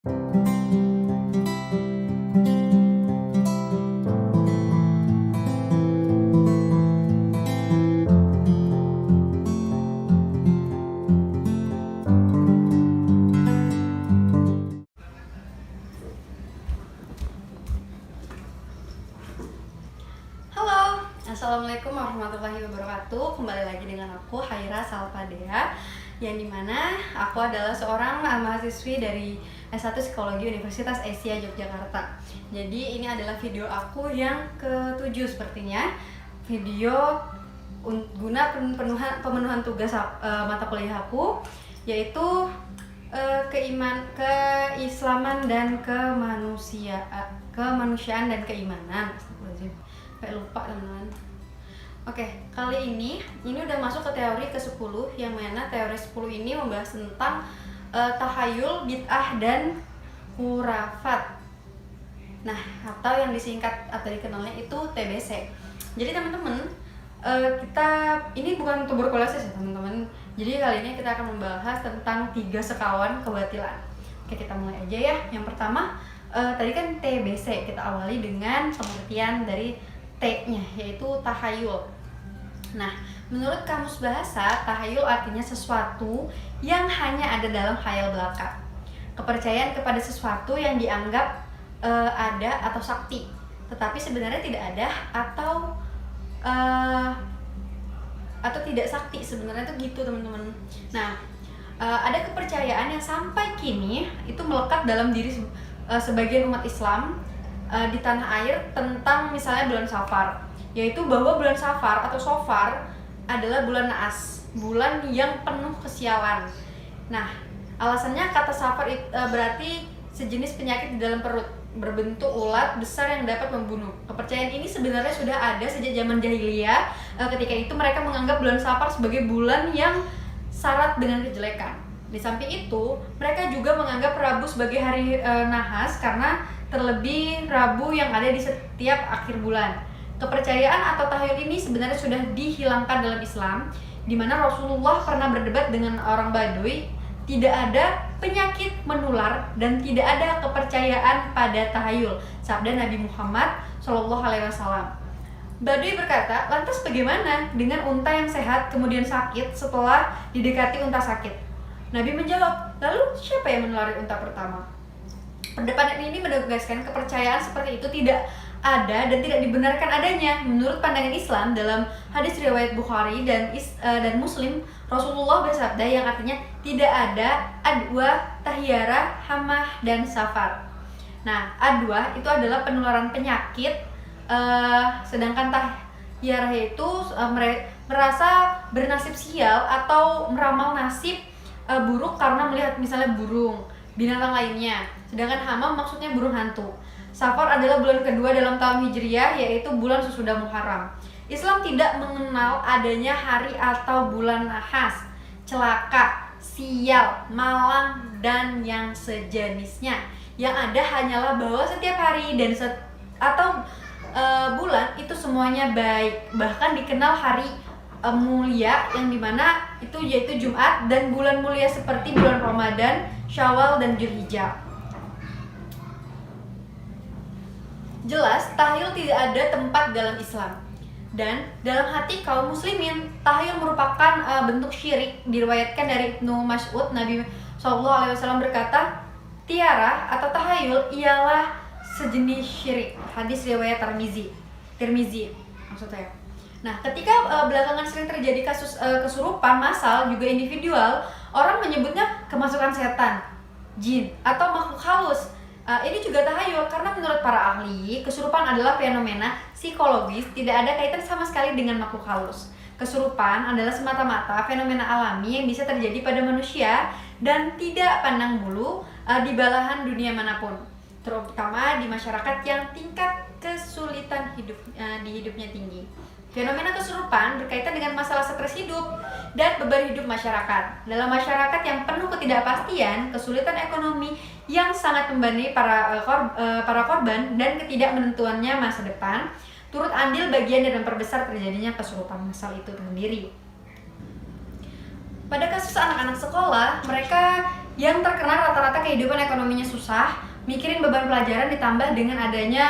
Halo, Assalamualaikum warahmatullahi wabarakatuh. Kembali lagi dengan aku Haira Salpadea, yang dimana aku adalah seorang mahasiswi dari S1 Psikologi Universitas Asia Yogyakarta. Jadi ini adalah video aku yang ke-7 sepertinya. Video guna pemenuhan tugas mata kuliah aku, yaitu keislaman dan kemanusiaan dan keimanan. Sampai lupa teman-teman. Oke, kali ini udah masuk ke teori ke-10, yang mana teori 10 ini membahas tentang tahayul, bid'ah, dan khurafat. Nah, atau yang disingkat atau dikenalnya itu TBC. Jadi teman-teman, ini bukan tuberkulosis ya teman-teman. Jadi kali ini kita akan membahas tentang 3 sekawan kebatilan. Oke, kita mulai aja ya. Yang pertama, tadi kan TBC, kita awali dengan pengertian dari T-nya, yaitu tahayul. Nah, menurut Kamus Bahasa, tahayul artinya sesuatu yang hanya ada dalam khayal belaka. Kepercayaan kepada sesuatu yang dianggap ada atau sakti, tetapi sebenarnya tidak ada atau tidak sakti, sebenarnya itu gitu teman-teman. Nah, ada kepercayaan yang sampai kini itu melekat dalam diri sebagian umat Islam di tanah air tentang misalnya bulan Safar, yaitu bahwa bulan Safar atau Sofar adalah bulan naas, bulan yang penuh kesialan. Nah, alasannya kata Safar berarti sejenis penyakit di dalam perut berbentuk ulat besar yang dapat membunuh. Kepercayaan ini sebenarnya sudah ada sejak zaman jahiliyah. Ketika itu mereka menganggap bulan Safar sebagai bulan yang syarat dengan kejelekan. Di samping itu, mereka juga menganggap Rabu sebagai hari nahas karena terlebih Rabu yang ada di setiap akhir bulan. Kepercayaan atau tahayul ini sebenarnya sudah dihilangkan dalam Islam, di mana Rasulullah pernah berdebat dengan orang Baduy. Tidak ada penyakit menular dan tidak ada kepercayaan pada tahayul, sabda Nabi Muhammad SAW. Baduy berkata, lantas bagaimana dengan unta yang sehat kemudian sakit setelah didekati unta sakit? Nabi menjawab, lalu siapa yang menulari unta pertama? Perdebatan ini menegaskan kepercayaan seperti itu tidak ada dan tidak dibenarkan adanya. Menurut pandangan Islam, dalam hadis riwayat Bukhari dan Muslim, Rasulullah bersabda yang artinya tidak ada adwa, tahyara, hamah, dan safar. Nah, adwa itu adalah penularan penyakit, sedangkan tahyara itu merasa bernasib sial atau meramal nasib buruk karena melihat misalnya burung, binatang lainnya. Sedangkan hamam maksudnya burung hantu. Safar adalah bulan kedua dalam tahun Hijriah, yaitu bulan sesudah Muharram. Islam tidak mengenal adanya hari atau bulan nahas, celaka, sial, malang, dan yang sejenisnya. Yang ada hanyalah bahwa setiap hari dan bulan itu semuanya baik. Bahkan dikenal hari mulia yang dimana itu yaitu Jumat, dan bulan mulia seperti bulan Ramadan, Syawal, dan Dzulhijjah. Jelas, tahayul tidak ada tempat dalam Islam. Dan dalam hati kaum muslimin, tahayul merupakan bentuk syirik. Diriwayatkan dari Ibnu Mas'ud, Nabi SAW berkata, tiara atau tahayul ialah sejenis syirik. Hadis riwayat Tirmizi maksudnya. Nah, ketika belakangan sering terjadi kasus kesurupan massal juga individual, orang menyebutnya kemasukan setan, jin, atau makhluk halus. Ini juga tahayul karena menurut para ahli, kesurupan adalah fenomena psikologis, tidak ada kaitan sama sekali dengan makhluk halus. Kesurupan adalah semata-mata fenomena alami yang bisa terjadi pada manusia dan tidak pandang bulu di belahan dunia manapun, terutama di masyarakat yang tingkat kesulitan di hidupnya tinggi. Fenomena kesurupan berkaitan dengan masalah stres hidup dan beban hidup masyarakat. Dalam masyarakat yang penuh ketidakpastian, kesulitan ekonomi yang sangat membebani para korban dan ketidakmenentuannya masa depan, turut andil bagian dan memperbesar terjadinya kesurupan massal itu sendiri. Pada kasus anak-anak sekolah, mereka yang terkena rata-rata kehidupan ekonominya susah, mikirin beban pelajaran ditambah dengan adanya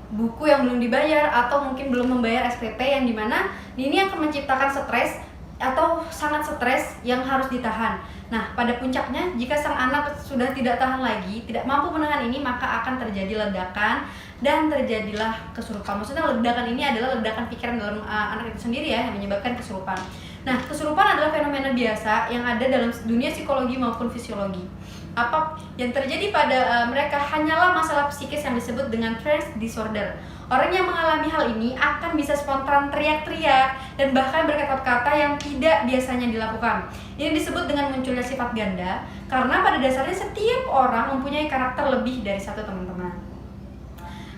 buku yang belum dibayar atau mungkin belum membayar SPP, yang dimana ini akan menciptakan stres atau sangat stres yang harus ditahan. Nah, pada puncaknya jika sang anak sudah tidak tahan lagi, tidak mampu menahan ini, maka akan terjadi ledakan dan terjadilah kesurupan. Maksudnya ledakan ini adalah ledakan pikiran dalam anak itu sendiri ya, yang menyebabkan kesurupan. Nah, kesurupan adalah fenomena biasa yang ada dalam dunia psikologi maupun fisiologi. Apa yang terjadi pada mereka hanyalah masalah psikis yang disebut dengan trance disorder. Orang yang mengalami hal ini akan bisa spontan teriak-teriak dan bahkan berkata-kata yang tidak biasanya dilakukan. Ini disebut dengan munculnya sifat ganda, karena pada dasarnya setiap orang mempunyai karakter lebih dari satu, teman-teman.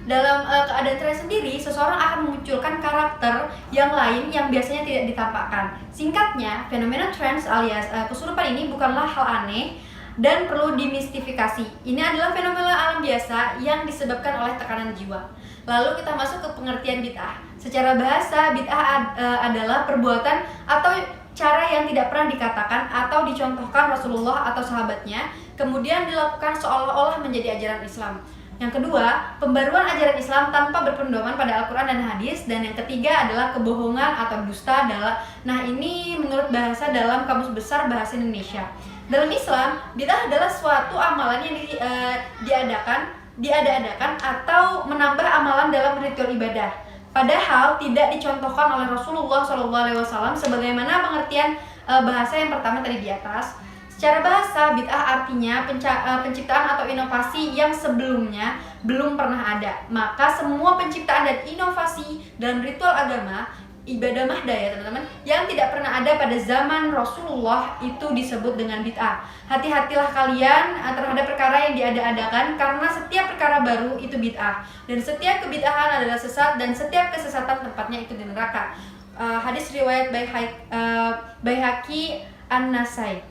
Dalam keadaan trance sendiri, seseorang akan memunculkan karakter yang lain yang biasanya tidak ditampakkan. Singkatnya, fenomena trance alias kesurupan ini bukanlah hal aneh dan perlu dimistifikasi. Ini adalah fenomena alam biasa yang disebabkan oleh tekanan jiwa. Lalu kita masuk ke pengertian bid'ah. Secara bahasa, bid'ah adalah perbuatan atau cara yang tidak pernah dikatakan atau dicontohkan Rasulullah atau sahabatnya, kemudian dilakukan seolah-olah menjadi ajaran Islam. Yang kedua, pembaruan ajaran Islam tanpa berpedoman pada Al-Quran dan hadis. Dan yang ketiga adalah kebohongan atau dusta. Nah, ini menurut bahasa dalam Kamus Besar Bahasa Indonesia. Dalam Islam, bid'ah adalah suatu amalan yang diada-adakan atau menambah amalan dalam ritual ibadah, padahal tidak dicontohkan oleh Rasulullah SAW, sebagaimana pengertian bahasa yang pertama tadi di atas. Secara bahasa, bid'ah artinya penciptaan atau inovasi yang sebelumnya belum pernah ada. Maka semua penciptaan dan inovasi dalam ritual agama, ibadah mahdah ya teman-teman, yang tidak pernah ada pada zaman Rasulullah itu disebut dengan bid'ah. Hati-hatilah kalian terhadap perkara yang diada-adakan, karena setiap perkara baru itu bid'ah, dan setiap kebid'ahan adalah sesat, dan setiap kesesatan tempatnya itu di neraka. Hadis riwayat Baihaqi An-Nasai.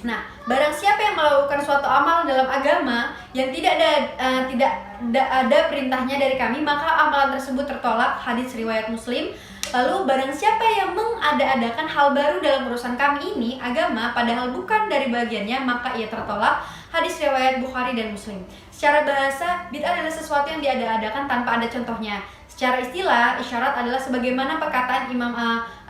Nah, barang siapa yang melakukan suatu amal dalam agama yang tidak ada perintahnya dari kami, maka amalan tersebut tertolak. Hadis riwayat Muslim. Lalu barang siapa yang mengada-adakan hal baru dalam urusan kami ini, agama, padahal bukan dari bagiannya, maka ia tertolak. Hadis riwayat Bukhari dan Muslim. Secara bahasa, bid'ah adalah sesuatu yang diada-adakan tanpa ada contohnya. Secara istilah, isyarat adalah sebagaimana perkataan Imam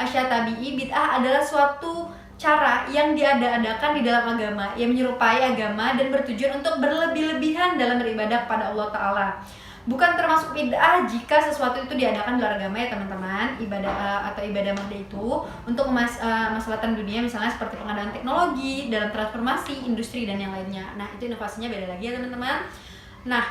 Asy-Syatibi, bid'ah adalah suatu cara yang diada-adakan di dalam agama, yang menyerupai agama dan bertujuan untuk berlebih-lebihan dalam beribadah kepada Allah Ta'ala. Bukan termasuk bid'ah jika sesuatu itu diadakan di luar agama ya teman-teman. Ibadah atau ibadah mahdah itu untuk kemaslahatan dunia, misalnya seperti pengadaan teknologi dalam transformasi industri dan yang lainnya. Nah, itu inovasinya beda lagi ya teman-teman. Nah,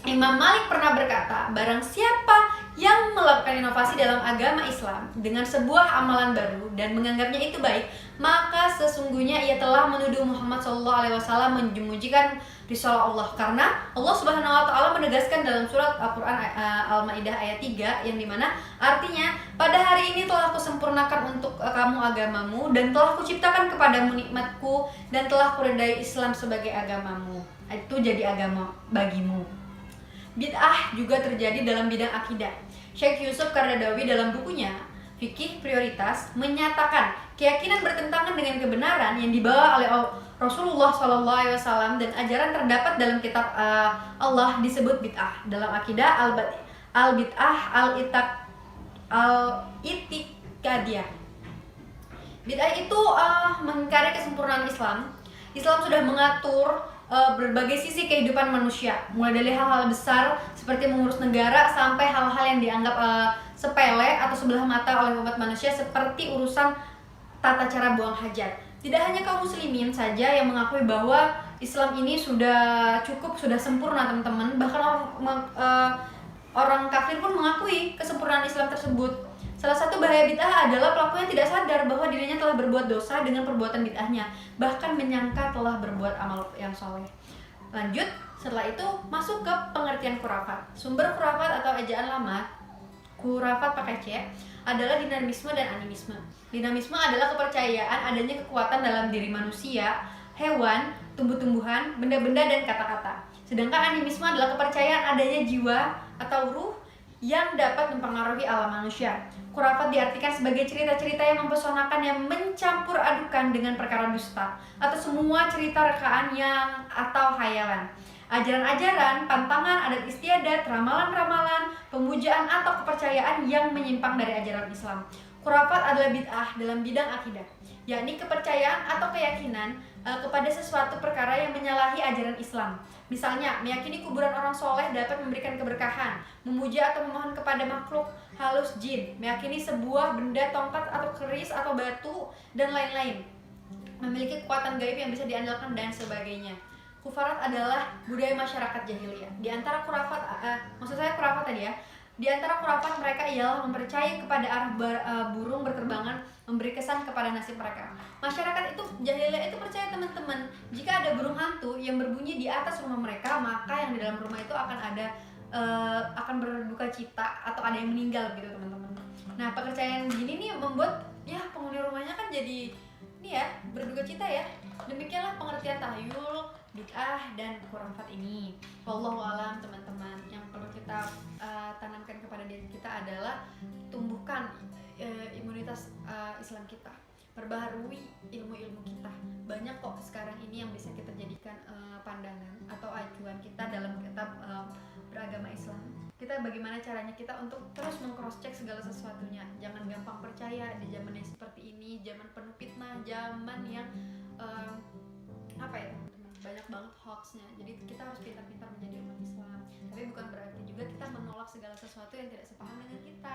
Imam Malik pernah berkata, barang siapa yang melakukan inovasi dalam agama Islam dengan sebuah amalan baru dan menganggapnya itu baik, maka sesungguhnya ia telah menuduh Muhammad SAW menyembunyikan risalah Allah. Karena Allah Subhanahu wa taala menegaskan dalam surat Al-Qur'an Al-Maidah ayat 3, yang dimana artinya, pada hari ini telah kusempurnakan untuk kamu agamamu, dan telah kuciptakan kepadamu nikmatku, dan telah kuridai Islam sebagai agamamu. Itu jadi agama bagimu. Bid'ah juga terjadi dalam bidang akidah. Syekh Yusuf Qaradawi dalam bukunya Fikih Prioritas menyatakan keyakinan bertentangan dengan kebenaran yang dibawa oleh Rasulullah SAW dan ajaran terdapat dalam kitab Allah disebut bid'ah. Dalam akidah al-bid'ah al-i'tiqadiyah. Bid'ah itu mengingkari kesempurnaan Islam. Islam sudah mengatur berbagai sisi kehidupan manusia, mulai dari hal-hal besar seperti mengurus negara sampai hal-hal yang dianggap sepele atau sebelah mata oleh umat manusia seperti urusan tata cara buang hajat. Tidak hanya kaum muslimin saja yang mengakui bahwa Islam ini sudah cukup, sudah sempurna teman-teman, bahkan orang kafir pun mengakui kesempurnaan Islam tersebut. Salah satu bahaya bid'ah adalah pelakunya tidak sadar bahwa dirinya telah berbuat dosa dengan perbuatan bid'ahnya, bahkan menyangka telah berbuat amal yang soleh. Lanjut, setelah itu masuk ke pengertian khurafat. Sumber khurafat atau ejaan lama, khurafat pakai C, adalah dinamisme dan animisme. Dinamisme adalah kepercayaan adanya kekuatan dalam diri manusia, hewan, tumbuh-tumbuhan, benda-benda, dan kata-kata. Sedangkan animisme adalah kepercayaan adanya jiwa atau ruh yang dapat mempengaruhi alam manusia. Khurafat diartikan sebagai cerita-cerita yang mempesonakan yang mencampur adukan dengan perkara dusta atau semua cerita rekaan yang atau hayalan. Ajaran-ajaran, pantangan, adat istiadat, ramalan-ramalan, pemujaan atau kepercayaan yang menyimpang dari ajaran Islam. Khurafat adalah bid'ah dalam bidang akidah, yakni kepercayaan atau keyakinan kepada sesuatu perkara yang menyalahi ajaran Islam. Misalnya, meyakini kuburan orang soleh dapat memberikan keberkahan, memuja atau memohon kepada makhluk halus jin, meyakini sebuah benda, tongkat atau keris atau batu, dan lain-lain memiliki kekuatan gaib yang bisa diandalkan dan sebagainya. Kufarat adalah budaya masyarakat jahiliyah. Di antara khurafat, khurafat tadi ya. Di antara khurafat mereka ialah mempercayai kepada arah burung berterbangan, memberi kesan kepada nasib mereka. Masyarakat itu jahiliyah itu percaya teman-teman, jika ada burung hantu yang berbunyi di atas rumah mereka, maka yang di dalam rumah itu akan ada akan berduka cita atau ada yang meninggal gitu teman-teman. Nah, kepercayaan gini nih membuat ya penghuni rumahnya kan jadi ini ya berduka cita ya. Demikianlah pengertian tahyul, bid'ah, dan khurafat ini. Wallahu alam teman-teman. Yang perlu kita tanamkan kepada diri kita adalah tumbuhkan imunitas Islam kita, perbaharui ilmu-ilmu kita. Banyak kok sekarang ini yang bisa kita jadikan pandangan atau acuan kita dalam kitab beragama Islam. Kita bagaimana caranya kita untuk terus meng-cross check segala sesuatunya. Jangan gampang percaya di zaman yang seperti ini, zaman penuh fitnah, zaman yang banyak banget hoaxnya. Jadi kita harus pintar-pintar menjadi umat Islam. Tapi bukan berarti juga kita menolak segala sesuatu yang tidak sepaham dengan kita.